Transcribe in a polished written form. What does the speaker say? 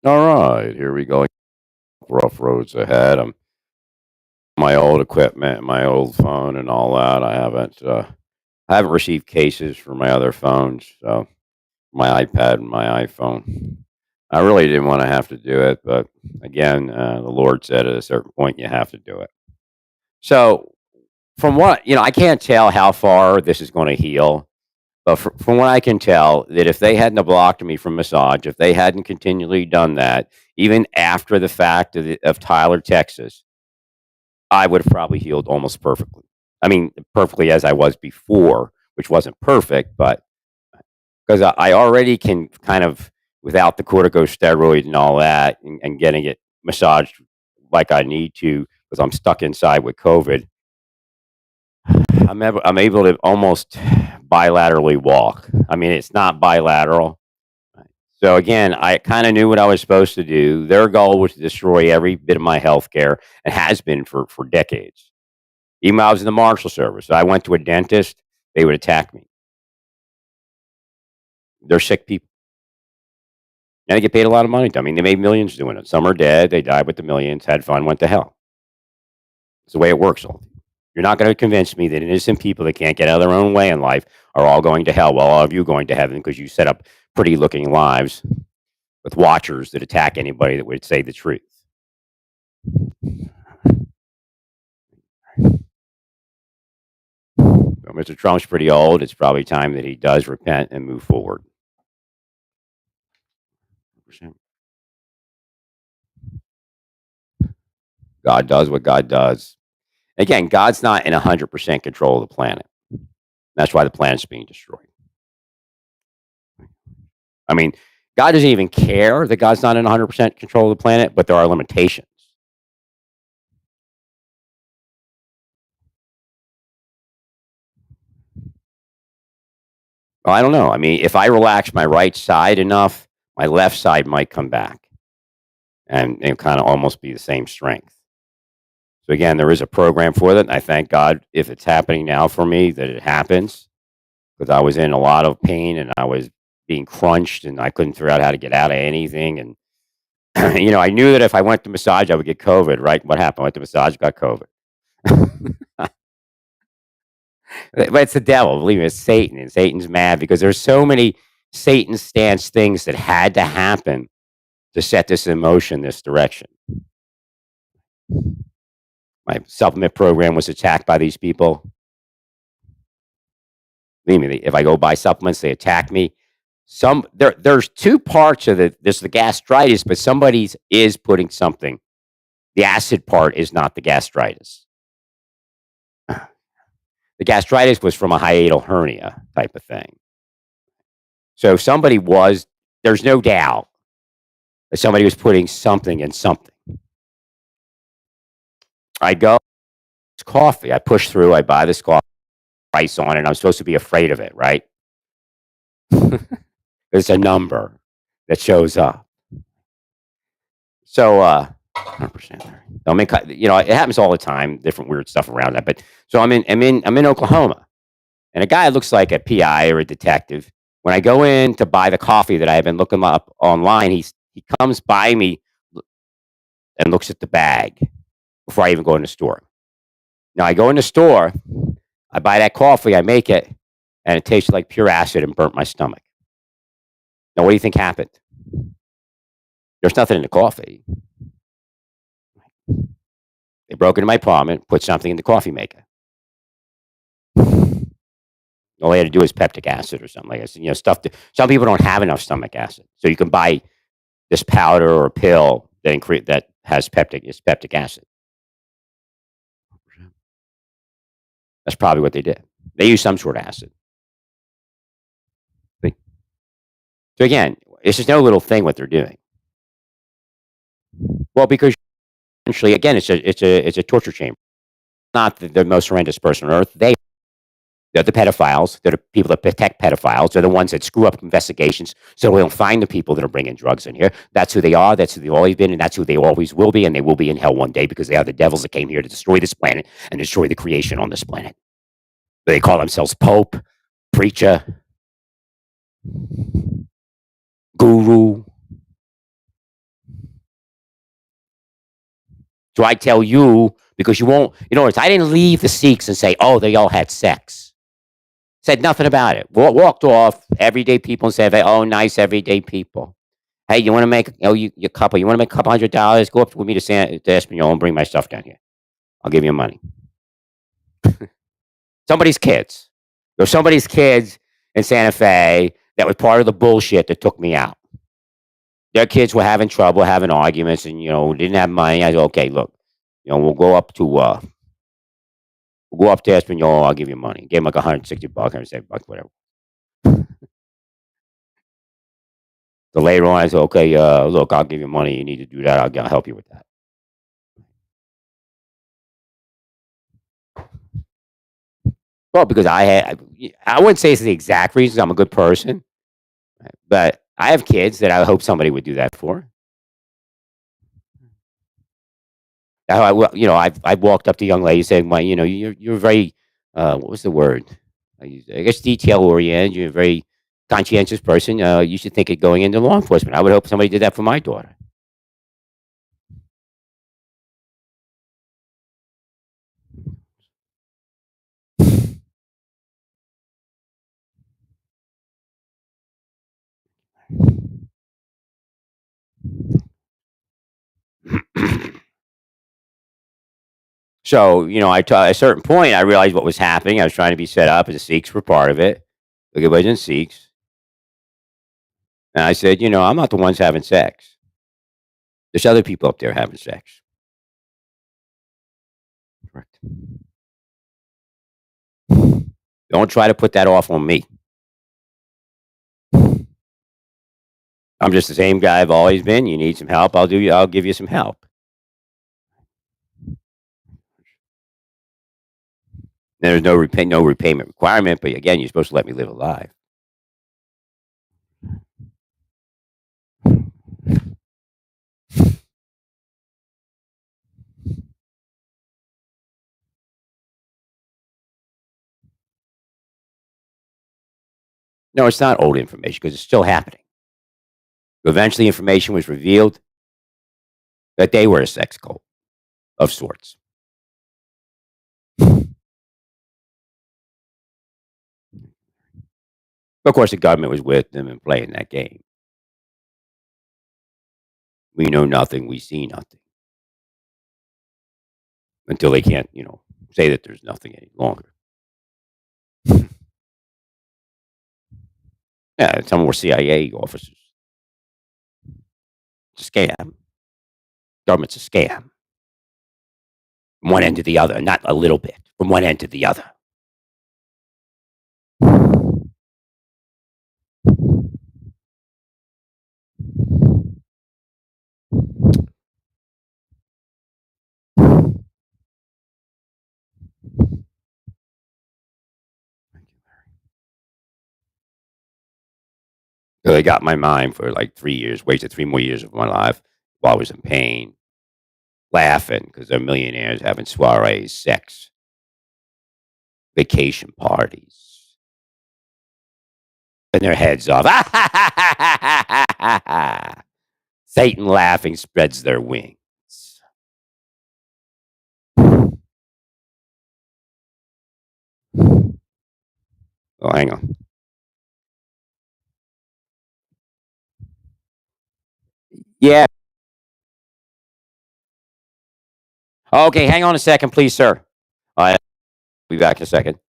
All right, here we go. Rough roads ahead. My old equipment, my old phone, and all that. I haven't received cases for my other phones, so my iPad and my iPhone. I really didn't want to have to do it, but again, the Lord said at a certain point you have to do it. So, from what I can't tell how far this is going to heal. But from what I can tell, that if they hadn't have blocked me from massage, if they hadn't continually done that, even after the fact of Tyler, Texas, I would have probably healed almost perfectly. I mean, perfectly as I was before, which wasn't perfect, but because I already can kind of, without the corticosteroid and all that, and getting it massaged like I need to, because I'm stuck inside with COVID, I'm able to almost bilaterally walk. I mean, it's not bilateral. So again, I kind of knew what I was supposed to do. Their goal was to destroy every bit of my health care and has been for decades. Even when I was in the Marshal Service, I went to a dentist, they would attack me. They're sick people. And they get paid a lot of money. I mean, they made millions doing it. Some are dead. They died with the millions, had fun, went to hell. It's the way it works. You're not going to convince me that innocent people that can't get out of their own way in life are all going to hell. Well, all of you going to heaven because you set up pretty looking lives with watchers that attack anybody that would say the truth. Well, Mr. Trump's pretty old. It's probably time that he does repent and move forward. God does what God does. Again, God's not in 100% control of the planet. That's why the planet's being destroyed. I mean, God doesn't even care that God's not in 100% control of the planet, but there are limitations. Well, I don't know. I mean, if I relax my right side enough, my left side might come back and kind of almost be the same strength. So again, there is a program for that. And I thank God if it's happening now for me that it happens, because I was in a lot of pain and I was being crunched and I couldn't figure out how to get out of anything. And I knew that if I went to massage, I would get COVID. Right? What happened? I went to massage, got COVID. But it's the devil. Believe me, it's Satan, and Satan's mad because there's so many Satan stance things that had to happen to set this in motion, this direction. My supplement program was attacked by these people. Believe me, if I go buy supplements, they attack me. There's two parts of it. There's the gastritis, but somebody's is putting something. The acid part is not the gastritis. The gastritis was from a hiatal hernia type of thing. So somebody was. There's no doubt that somebody was putting something in something. I go, it's coffee. I push through. I buy this coffee, price on it. I'm supposed to be afraid of it, right? There's a number that shows up. So, 100% there. I mean, it happens all the time. Different weird stuff around that. But so I'm in Oklahoma, and a guy looks like a PI or a detective. When I go in to buy the coffee that I have been looking up online, he comes by me and looks at the bag before I even go in the store. Now I go in the store, I buy that coffee, I make it, and it tasted like pure acid and burnt my stomach. Now, what do you think happened? There's nothing in the coffee. They broke into my apartment, put something in the coffee maker. All they had to do is peptic acid or something like that. Stuff that some people don't have enough stomach acid, so you can buy this powder or pill that has peptic acid. That's probably what they did. They used some sort of acid. So again, it's just no little thing what they're doing. Well, because essentially, again, it's a torture chamber. Not the most horrendous person on earth. They're the pedophiles. They're the people that protect pedophiles. They're the ones that screw up investigations so we don't find the people that are bringing drugs in here. That's who they are. That's who they've always been, and that's who they always will be, and they will be in hell one day because they are the devils that came here to destroy this planet and destroy the creation on this planet. They call themselves Pope, preacher, guru. So I tell you because you won't. You know, I didn't leave the Sikhs and say, "Oh, they all had sex." Said nothing about it. Walked off. Everyday people and said, "Oh, nice everyday people." Hey, you want to make you couple? You want to make a couple $100? Go up with me to Espanol and bring my stuff down here. I'll give you money. Somebody's kids. There's somebody's kids in Santa Fe that was part of the bullshit that took me out. Their kids were having trouble, having arguments, and didn't have money. I said, okay, look, we'll go up to Espanol. I'll give you money. Gave him like $160, $170, whatever. So later on, I said, okay, look, I'll give you money. You need to do that. I'll help you with that. Well, because I wouldn't say it's the exact reason. I'm a good person, but I have kids that I hope somebody would do that for. I've walked up to young ladies saying, "Well, you're very, what was the word? I guess detail oriented. You're a very conscientious person. You should think of going into law enforcement." I would hope somebody did that for my daughter. So, at a certain point, I realized what was happening. I was trying to be set up, and the Sikhs were part of it. Look, it wasn't Sikhs. And I said, I'm not the ones having sex. There's other people up there having sex. Correct. Don't try to put that off on me. I'm just the same guy I've always been. You need some help, I'll give you some help. There's no repayment requirement, but again, you're supposed to let me live a life. No, it's not old information because it's still happening. Eventually, information was revealed that they were a sex cult of sorts. Of course, the government was with them and playing that game. We know nothing, we see nothing until they can't, say that there's nothing any longer. Yeah, some were CIA officers. It's a scam. Government's a scam. From one end to the other, not a little bit. From one end to the other. So they got my mind for like 3 years, wasted 3 more years of my life while I was in pain, laughing because they're millionaires having soirees, sex, vacation parties, and their heads off. Satan laughing spreads their wings. Oh, hang on. Yeah. Okay, hang on a second, please, sir. I'll be back in a second.